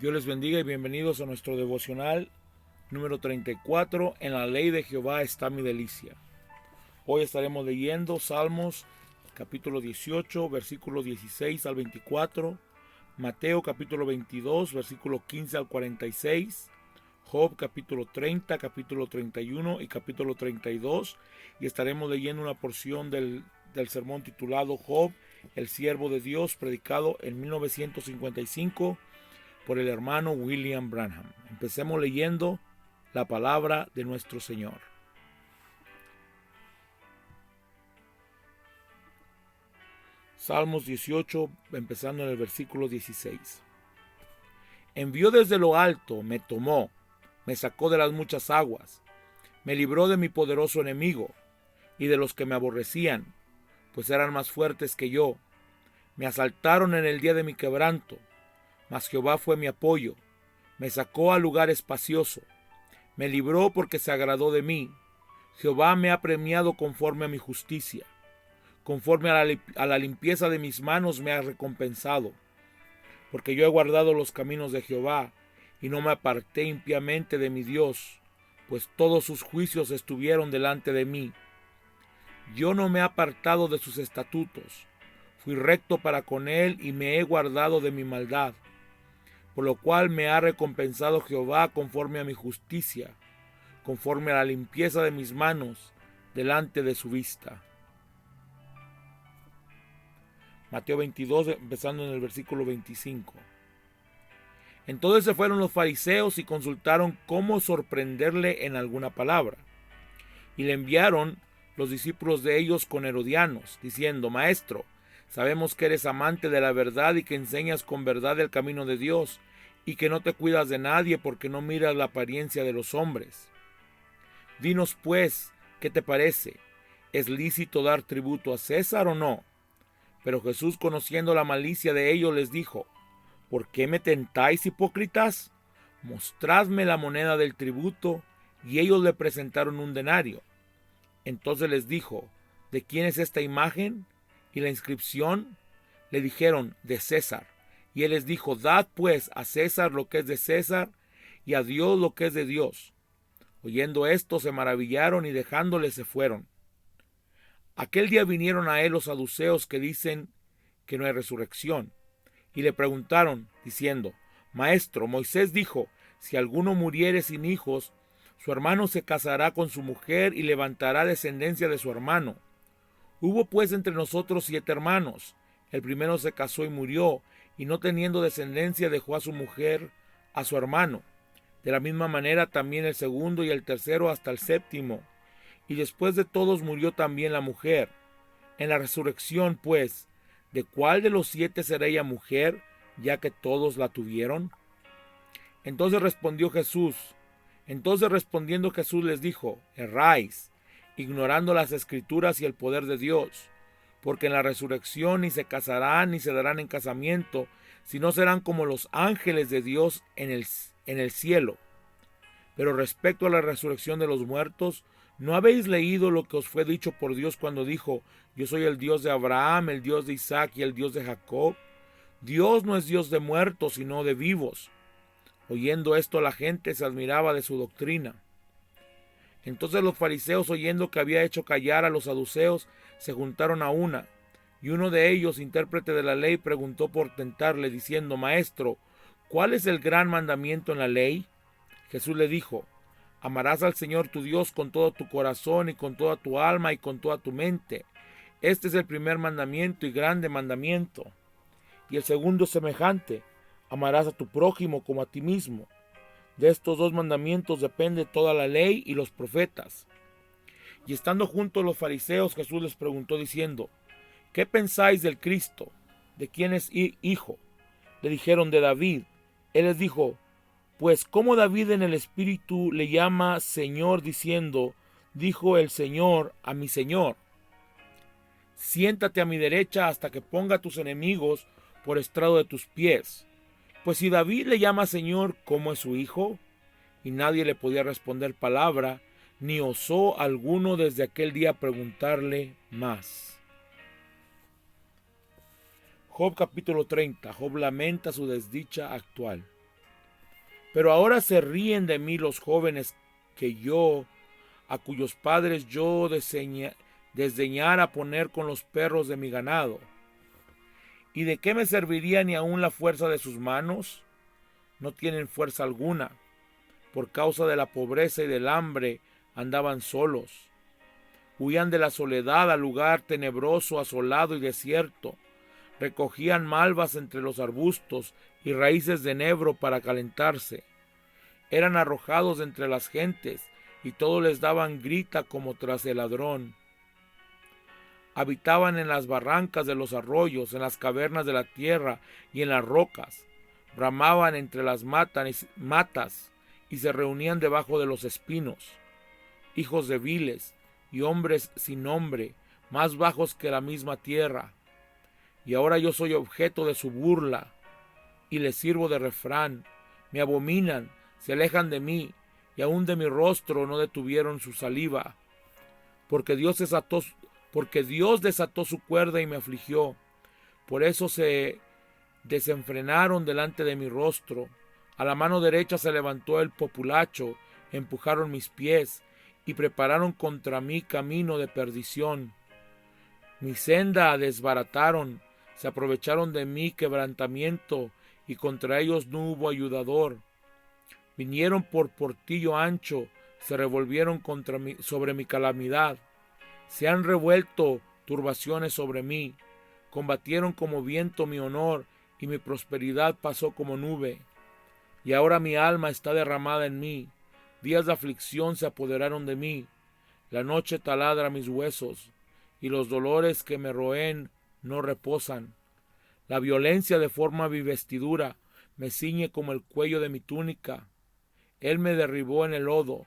Dios les bendiga y bienvenidos a nuestro devocional número 34. En la ley de Jehová está mi delicia. Hoy estaremos leyendo Salmos capítulo 18, versículos 16 al 24, Mateo capítulo 22, versículo 15 al 46, Job capítulo 30, capítulo 31 y capítulo 32, y estaremos leyendo una porción del sermón titulado Job, el siervo de Dios, predicado en 1955 por el hermano William Branham. Empecemos leyendo la palabra de nuestro Señor. Salmos 18, empezando en el versículo 16. Envió desde lo alto, me tomó, me sacó de las muchas aguas, me libró de mi poderoso enemigo y de los que me aborrecían, pues eran más fuertes que yo. Me asaltaron en el día de mi quebranto, mas Jehová fue mi apoyo, me sacó a lugar espacioso, me libró porque se agradó de mí. Jehová me ha premiado conforme a mi justicia, conforme a la limpieza de mis manos me ha recompensado, porque yo he guardado los caminos de Jehová, y no me aparté impíamente de mi Dios, pues todos sus juicios estuvieron delante de mí. Yo no me he apartado de sus estatutos, fui recto para con él y me he guardado de mi maldad, por lo cual me ha recompensado Jehová conforme a mi justicia, conforme a la limpieza de mis manos delante de su vista. Mateo 22, empezando en el versículo 25. Entonces se fueron los fariseos y consultaron cómo sorprenderle en alguna palabra. Y le enviaron los discípulos de ellos con Herodianos, diciendo: Maestro, sabemos que eres amante de la verdad y que enseñas con verdad el camino de Dios, y que no te cuidas de nadie porque no miras la apariencia de los hombres. Dinos pues, ¿qué te parece? ¿Es lícito dar tributo a César o no? Pero Jesús, conociendo la malicia de ellos, les dijo: ¿Por qué me tentáis, hipócritas? Mostradme la moneda del tributo. Y ellos le presentaron un denario. Entonces les dijo: ¿De quién es esta imagen y la inscripción? Le dijeron: de César. Y él les dijo: Dad pues a César lo que es de César, y a Dios lo que es de Dios. Oyendo esto se maravillaron, y dejándole se fueron. Aquel día vinieron a él los saduceos, que dicen que no hay resurrección, y le preguntaron, diciendo: Maestro, Moisés dijo: si alguno muriere sin hijos, su hermano se casará con su mujer y levantará descendencia de su hermano. Hubo pues entre nosotros 7 hermanos. El primero se casó y murió, y no teniendo descendencia dejó a su mujer a su hermano. De la misma manera también el segundo y el tercero hasta el séptimo. Y después de todos murió también la mujer. En la resurrección, pues, ¿de cuál de los 7 será ella mujer, ya que todos la tuvieron? Entonces respondiendo Jesús les dijo: Erráis, ignorando las Escrituras y el poder de Dios, porque en la resurrección ni se casarán ni se darán en casamiento, sino serán como los ángeles de Dios en el cielo. Pero respecto a la resurrección de los muertos, ¿no habéis leído lo que os fue dicho por Dios cuando dijo: Yo soy el Dios de Abraham, el Dios de Isaac y el Dios de Jacob? Dios no es Dios de muertos, sino de vivos. Oyendo esto, la gente se admiraba de su doctrina. Entonces los fariseos, oyendo que había hecho callar a los saduceos, se juntaron a una. Y uno de ellos, intérprete de la ley, preguntó por tentarle, diciendo: Maestro, ¿cuál es el gran mandamiento en la ley? Jesús le dijo: Amarás al Señor tu Dios con todo tu corazón y con toda tu alma y con toda tu mente. Este es el primer mandamiento y grande mandamiento. Y el segundo es semejante: amarás a tu prójimo como a ti mismo. De estos 2 mandamientos depende toda la ley y los profetas. Y estando juntos los fariseos, Jesús les preguntó diciendo: ¿Qué pensáis del Cristo? ¿De quién es hijo? Le dijeron: de David. Él les dijo: Pues como David en el Espíritu le llama Señor, diciendo: dijo el Señor a mi Señor: siéntate a mi derecha hasta que ponga a tus enemigos por estrado de tus pies. Pues si David le llama Señor, ¿cómo es su hijo? Y nadie le podía responder palabra, ni osó alguno desde aquel día preguntarle más. Job capítulo 30. Job lamenta su desdicha actual. Pero ahora se ríen de mí los jóvenes a cuyos padres yo desdeñara poner con los perros de mi ganado. ¿Y de qué me serviría ni aun la fuerza de sus manos? No tienen fuerza alguna. Por causa de la pobreza y del hambre andaban solos. Huían de la soledad al lugar tenebroso, asolado y desierto. Recogían malvas entre los arbustos y raíces de enebro para calentarse. Eran arrojados entre las gentes y todos les daban grita como tras el ladrón. Habitaban en las barrancas de los arroyos, en las cavernas de la tierra y en las rocas. Bramaban entre las matas y se reunían debajo de los espinos. Hijos de viles y hombres sin nombre, más bajos que la misma tierra. Y ahora yo soy objeto de su burla y les sirvo de refrán. Me abominan, se alejan de mí y aún de mi rostro no detuvieron su saliva. Porque Dios desató su cuerda y me afligió. Por eso se desenfrenaron delante de mi rostro. A la mano derecha se levantó el populacho, empujaron mis pies y prepararon contra mí camino de perdición. Mi senda desbarataron, se aprovecharon de mi quebrantamiento y contra ellos no hubo ayudador. Vinieron por portillo ancho, se revolvieron sobre mi calamidad. Se han revuelto turbaciones sobre mí, combatieron como viento mi honor y mi prosperidad pasó como nube. Y ahora mi alma está derramada en mí, días de aflicción se apoderaron de mí. La noche taladra mis huesos y los dolores que me roen no reposan. La violencia deforma mi vestidura, me ciñe como el cuello de mi túnica. Él me derribó en el lodo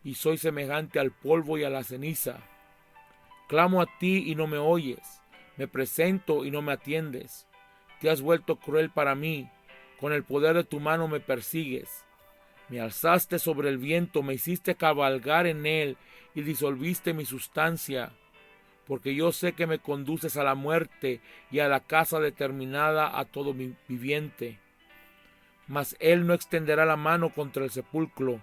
y soy semejante al polvo y a la ceniza. Clamo a ti y no me oyes, me presento y no me atiendes. Te has vuelto cruel para mí, con el poder de tu mano me persigues. Me alzaste sobre el viento, me hiciste cabalgar en él y disolviste mi sustancia. Porque yo sé que me conduces a la muerte y a la casa determinada a todo viviente. Mas él no extenderá la mano contra el sepulcro.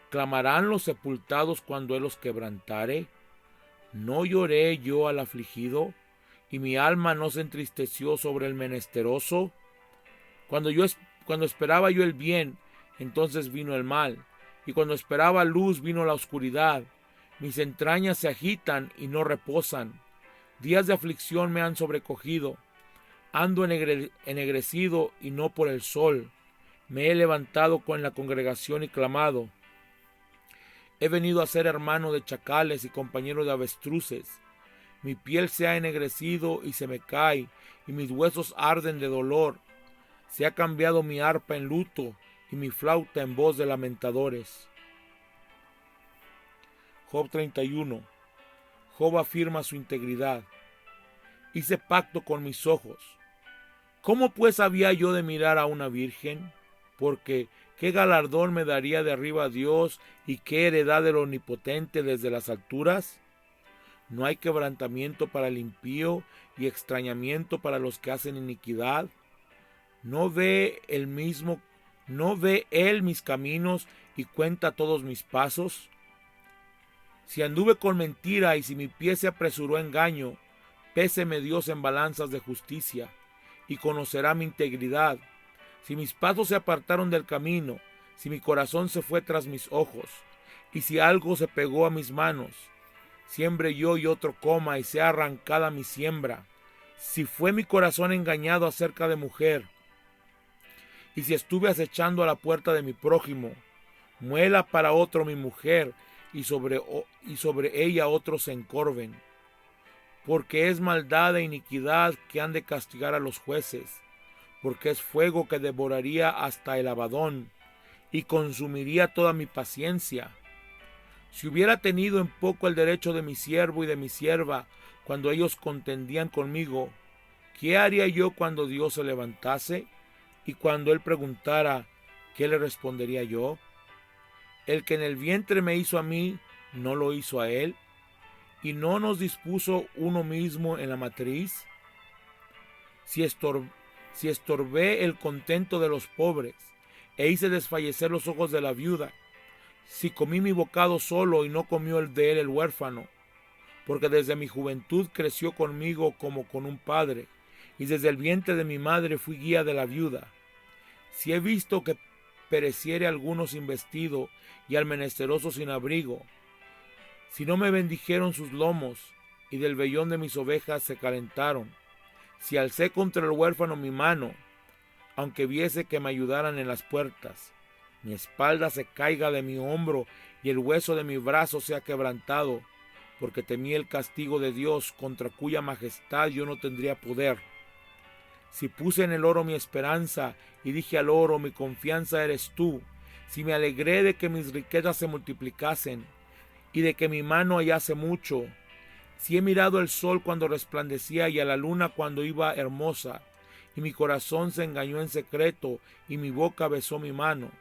¿Clamarán los sepultados cuando él los quebrantare? ¿No lloré yo al afligido? ¿Y mi alma no se entristeció sobre el menesteroso? Cuando esperaba yo el bien, entonces vino el mal. Y cuando esperaba luz, vino la oscuridad. Mis entrañas se agitan y no reposan. Días de aflicción me han sobrecogido. Ando ennegrecido y no por el sol. Me he levantado con la congregación y clamado. He venido a ser hermano de chacales y compañero de avestruces. Mi piel se ha ennegrecido y se me cae, y mis huesos arden de dolor. Se ha cambiado mi arpa en luto y mi flauta en voz de lamentadores. Job 31. Job afirma su integridad. Hice pacto con mis ojos. ¿Cómo pues había yo de mirar a una virgen? Porque ¿qué galardón me daría de arriba Dios y qué heredad del Omnipotente desde las alturas? ¿No hay quebrantamiento para el impío y extrañamiento para los que hacen iniquidad? ¿No ve él mis caminos y cuenta todos mis pasos? Si anduve con mentira y si mi pie se apresuró a engaño, péseme Dios en balanzas de justicia y conocerá mi integridad. Si mis pasos se apartaron del camino, si mi corazón se fue tras mis ojos, y si algo se pegó a mis manos, siembre yo y otro coma y sea arrancada mi siembra. Si fue mi corazón engañado acerca de mujer, y si estuve acechando a la puerta de mi prójimo, muela para otro mi mujer, y sobre ella otros se encorven. Porque es maldad e iniquidad que han de castigar a los jueces, porque es fuego que devoraría hasta el Abadón, y consumiría toda mi paciencia. Si hubiera tenido en poco el derecho de mi siervo y de mi sierva, cuando ellos contendían conmigo, ¿qué haría yo cuando Dios se levantase? Y cuando él preguntara, ¿qué le respondería yo? El que en el vientre me hizo a mí, ¿no lo hizo a él? ¿Y no nos dispuso uno mismo en la matriz? Si estorbé el contento de los pobres, e hice desfallecer los ojos de la viuda. Si comí mi bocado solo y no comió el de él el huérfano, porque desde mi juventud creció conmigo como con un padre, y desde el vientre de mi madre fui guía de la viuda. Si he visto que pereciere alguno sin vestido y al menesteroso sin abrigo, si no me bendijeron sus lomos, y del vellón de mis ovejas se calentaron, si alcé contra el huérfano mi mano, aunque viese que me ayudaran en las puertas, mi espalda se caiga de mi hombro y el hueso de mi brazo sea quebrantado, porque temí el castigo de Dios, contra cuya majestad yo no tendría poder. Si puse en el oro mi esperanza y dije al oro, mi confianza eres tú, si me alegré de que mis riquezas se multiplicasen y de que mi mano hallase mucho, si he mirado el sol cuando resplandecía y a la luna cuando iba hermosa, y mi corazón se engañó en secreto y mi boca besó mi mano,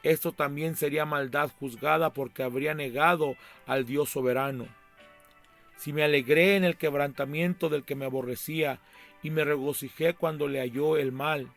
esto también sería maldad juzgada, porque habría negado al Dios soberano. Si me alegré en el quebrantamiento del que me aborrecía, y me regocijé cuando le halló el mal,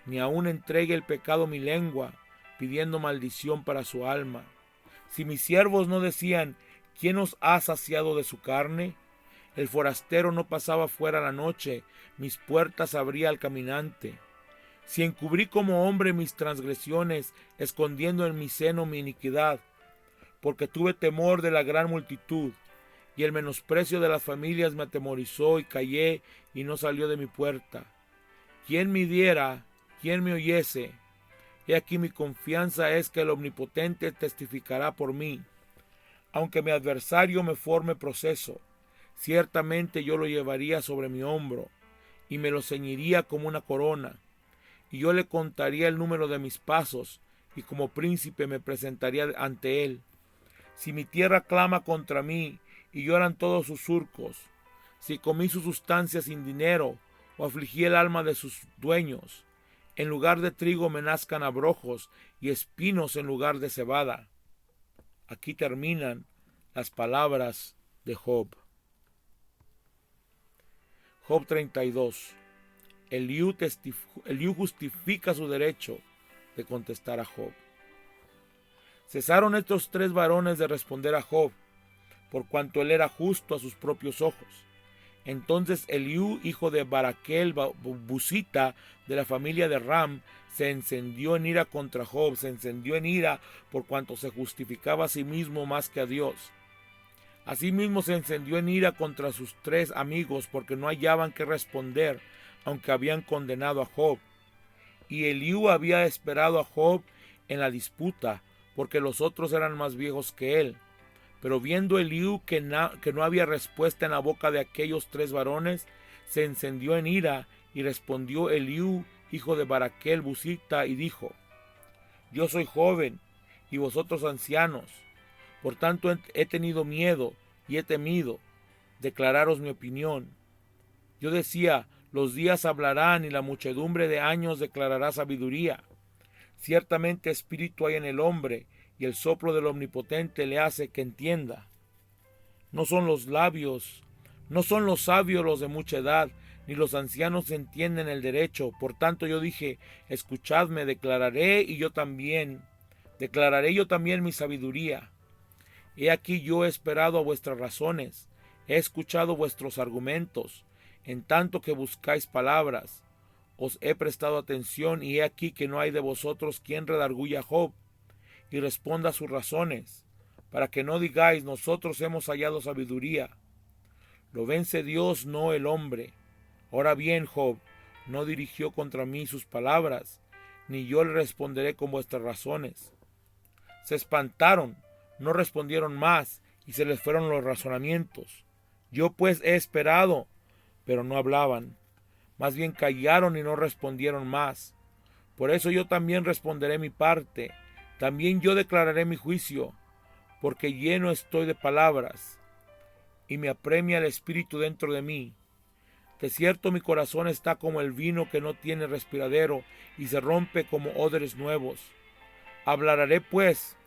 ni aun entregue el pecado mi lengua, pidiendo maldición para su alma. Si mis siervos no decían, ¿quién os ha saciado de su carne? El forastero no pasaba fuera la noche, mis puertas abría al caminante. Si encubrí como hombre mis transgresiones, escondiendo en mi seno mi iniquidad, porque tuve temor de la gran multitud, y el menosprecio de las familias me atemorizó, y callé, y no salió de mi puerta. ¿Quién me diera? ¿Quién me oyese? He aquí mi confianza es que el Omnipotente testificará por mí. Aunque mi adversario me forme proceso, ciertamente yo lo llevaría sobre mi hombro, y me lo ceñiría como una corona. Y yo le contaría el número de mis pasos, y como príncipe me presentaría ante él. Si mi tierra clama contra mí, y lloran todos sus surcos, si comí su sustancia sin dinero, o afligí el alma de sus dueños, en lugar de trigo me nazcan abrojos, y espinos en lugar de cebada. Aquí terminan las palabras de Job. Job 32. Eliú justifica su derecho de contestar a Job. Cesaron estos tres varones de responder a Job, por cuanto él era justo a sus propios ojos. Entonces Eliú, hijo de Baraquel Busita, de la familia de Ram, se encendió en ira contra Job, se encendió en ira por cuanto se justificaba a sí mismo más que a Dios. Asimismo se encendió en ira contra sus tres amigos, porque no hallaban qué responder, aunque habían condenado a Job. Y Eliú había esperado a Job en la disputa, porque los otros eran más viejos que él. Pero viendo Eliú que no había respuesta en la boca de aquellos tres varones, se encendió en ira, y respondió Eliú, hijo de Baraquel Busita, y dijo: Yo soy joven, y vosotros ancianos, por tanto he tenido miedo, y he temido declararos mi opinión. Yo decía, los días hablarán, y la muchedumbre de años declarará sabiduría. Ciertamente espíritu hay en el hombre, y el soplo del Omnipotente le hace que entienda. No son los sabios los de mucha edad, ni los ancianos entienden el derecho. Por tanto yo dije, escuchadme, declararé yo también mi sabiduría. He aquí yo he esperado a vuestras razones, he escuchado vuestros argumentos, en tanto que buscáis palabras. Os he prestado atención, y he aquí que no hay de vosotros quien redarguya a Job, y responda a sus razones, para que no digáis, nosotros hemos hallado sabiduría. Lo vence Dios, no el hombre. Ahora bien, Job no dirigió contra mí sus palabras, ni yo le responderé con vuestras razones. Se espantaron, no respondieron más, y se les fueron los razonamientos. Yo pues he esperado, pero no hablaban. Más bien callaron y no respondieron más. Por eso yo también responderé mi parte, también yo declararé mi juicio, porque lleno estoy de palabras, y me apremia el espíritu dentro de mí. De cierto mi corazón está como el vino que no tiene respiradero, y se rompe como odres nuevos. Hablaré pues,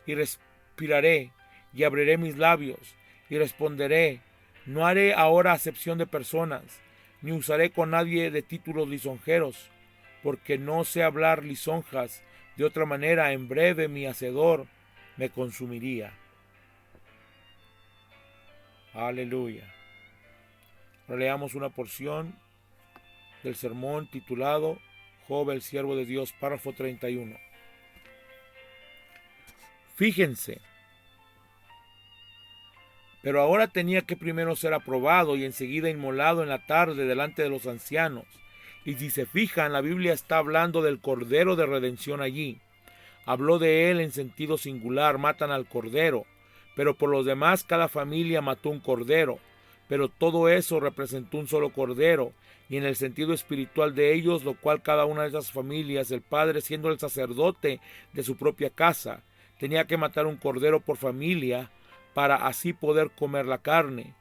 y respiraré, y abriré mis labios, y responderé. No haré ahora acepción de personas, ni usaré con nadie de títulos lisonjeros, porque no sé hablar lisonjas. De otra manera, en breve mi hacedor me consumiría. Aleluya. Ahora leamos una porción del sermón titulado Job, el siervo de Dios, párrafo 31. Fíjense, pero ahora tenía que primero ser aprobado y enseguida inmolado en la tarde delante de los ancianos. Y si se fijan, la Biblia está hablando del Cordero de Redención allí. Habló de él en sentido singular, matan al Cordero, pero por los demás cada familia mató un Cordero. Pero todo eso representó un solo Cordero, y en el sentido espiritual de ellos, lo cual cada una de esas familias, el padre siendo el sacerdote de su propia casa, tenía que matar un Cordero por familia, para así poder comer la carne.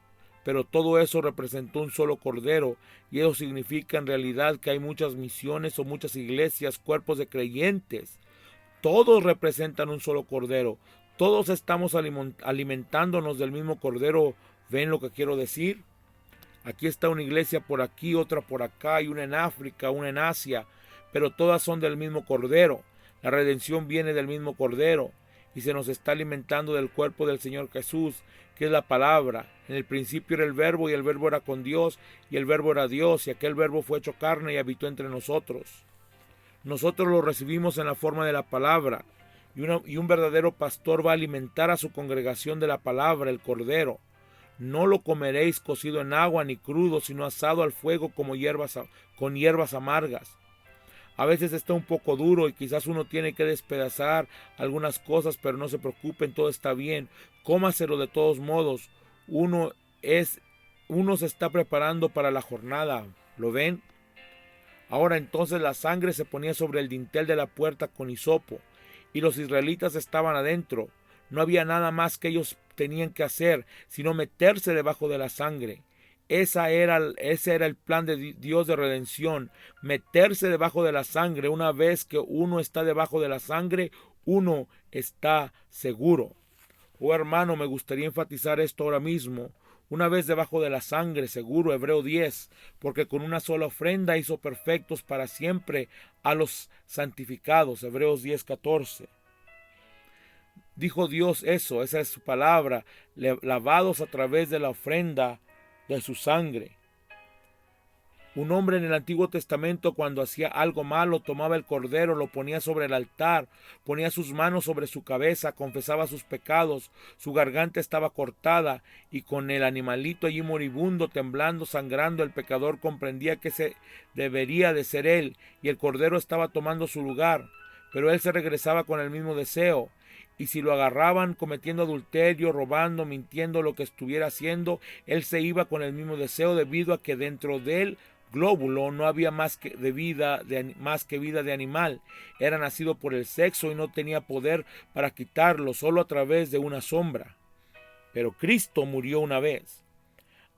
Pero todo eso representó un solo Cordero, y eso significa en realidad que hay muchas misiones o muchas iglesias, cuerpos de creyentes. Todos representan un solo Cordero. Todos estamos alimentándonos del mismo Cordero. ¿Ven lo que quiero decir? Aquí está una iglesia por aquí, otra por acá, y una en África, una en Asia, pero todas son del mismo Cordero. La redención viene del mismo Cordero, y se nos está alimentando del cuerpo del Señor Jesús, que es la palabra. En el principio era el Verbo, y el Verbo era con Dios, y el Verbo era Dios, y aquel Verbo fue hecho carne y habitó entre nosotros. Nosotros lo recibimos en la forma de la palabra, y un verdadero pastor va a alimentar a su congregación de la palabra, el Cordero. No lo comeréis cocido en agua ni crudo, sino asado al fuego como con hierbas amargas. A veces está un poco duro y quizás uno tiene que despedazar algunas cosas, pero no se preocupen, todo está bien. Cómaselo de todos modos. Uno se está preparando para la jornada. ¿Lo ven? Ahora entonces la sangre se ponía sobre el dintel de la puerta con hisopo, y los israelitas estaban adentro. No había nada más que ellos tenían que hacer, sino meterse debajo de la sangre. Ese era el plan de Dios de redención, meterse debajo de la sangre. Una vez que uno está debajo de la sangre, uno está seguro. Oh hermano, me gustaría enfatizar esto ahora mismo. Una vez debajo de la sangre, seguro, Hebreo 10, porque con una sola ofrenda hizo perfectos para siempre a los santificados, Hebreos 10:14. Dijo Dios eso, esa es su palabra, lavados a través de la ofrenda de su sangre. Un hombre en el Antiguo Testamento, cuando hacía algo malo, tomaba el cordero, lo ponía sobre el altar, ponía sus manos sobre su cabeza, confesaba sus pecados, su garganta estaba cortada, y con el animalito allí moribundo, temblando, sangrando, el pecador comprendía que ese debería de ser él, y el cordero estaba tomando su lugar, pero él se regresaba con el mismo deseo. Y si lo agarraban cometiendo adulterio, robando, mintiendo, lo que estuviera haciendo, él se iba con el mismo deseo, debido a que dentro de él glóbulo no había más que vida de animal. Era nacido por el sexo y no tenía poder para quitarlo, solo a través de una sombra. Pero Cristo murió una vez,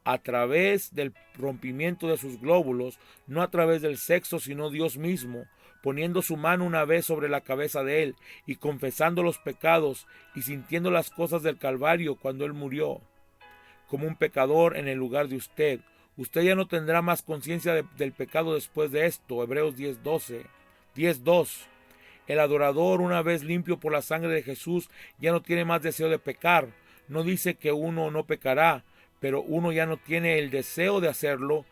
a través del rompimiento de sus glóbulos, no a través del sexo, sino Dios mismo, poniendo su mano una vez sobre la cabeza de él y confesando los pecados y sintiendo las cosas del Calvario cuando él murió como un pecador en el lugar de usted. Usted ya no tendrá más conciencia del pecado después de esto. Hebreos 10:2. El adorador, una vez limpio por la sangre de Jesús, ya no tiene más deseo de pecar. No dice que uno no pecará, pero uno ya no tiene el deseo de hacerlo.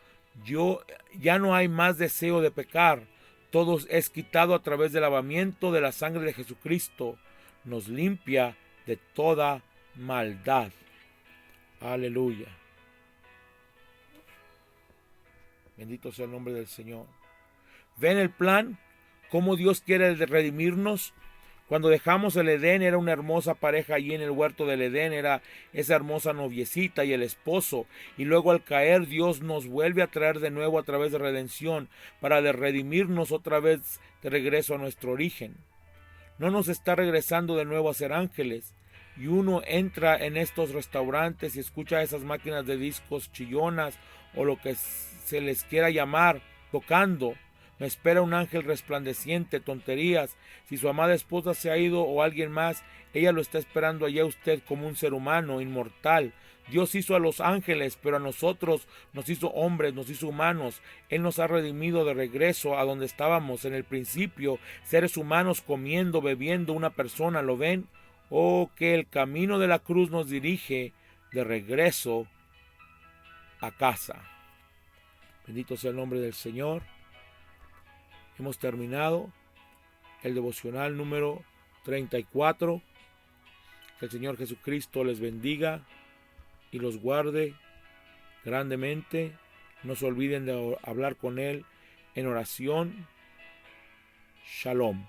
Ya no hay más deseo de pecar. Todo es quitado a través del lavamiento de la sangre de Jesucristo. Nos limpia de toda maldad. Aleluya. Bendito sea el nombre del Señor. ¿Ven el plan? ¿Cómo Dios quiere redimirnos? Cuando dejamos el Edén, era una hermosa pareja allí en el huerto del Edén, era esa hermosa noviecita y el esposo. Y luego al caer, Dios nos vuelve a traer de nuevo a través de redención, para redimirnos otra vez de regreso a nuestro origen. No nos está regresando de nuevo a ser ángeles. Y uno entra en estos restaurantes y escucha esas máquinas de discos chillonas, o lo que se les quiera llamar, tocando. Me espera un ángel resplandeciente, tonterías. Si su amada esposa se ha ido o alguien más, ella lo está esperando allá usted como un ser humano, inmortal, Dios hizo a los ángeles, pero a nosotros nos hizo hombres, nos hizo humanos. Él nos ha redimido de regreso a donde estábamos en el principio, seres humanos comiendo, bebiendo una persona, ¿lo ven? Oh, que el camino de la cruz nos dirige de regreso a casa. Bendito sea el nombre del Señor. Hemos terminado el devocional número 34. Que el Señor Jesucristo les bendiga y los guarde grandemente. No se olviden de hablar con Él en oración. Shalom.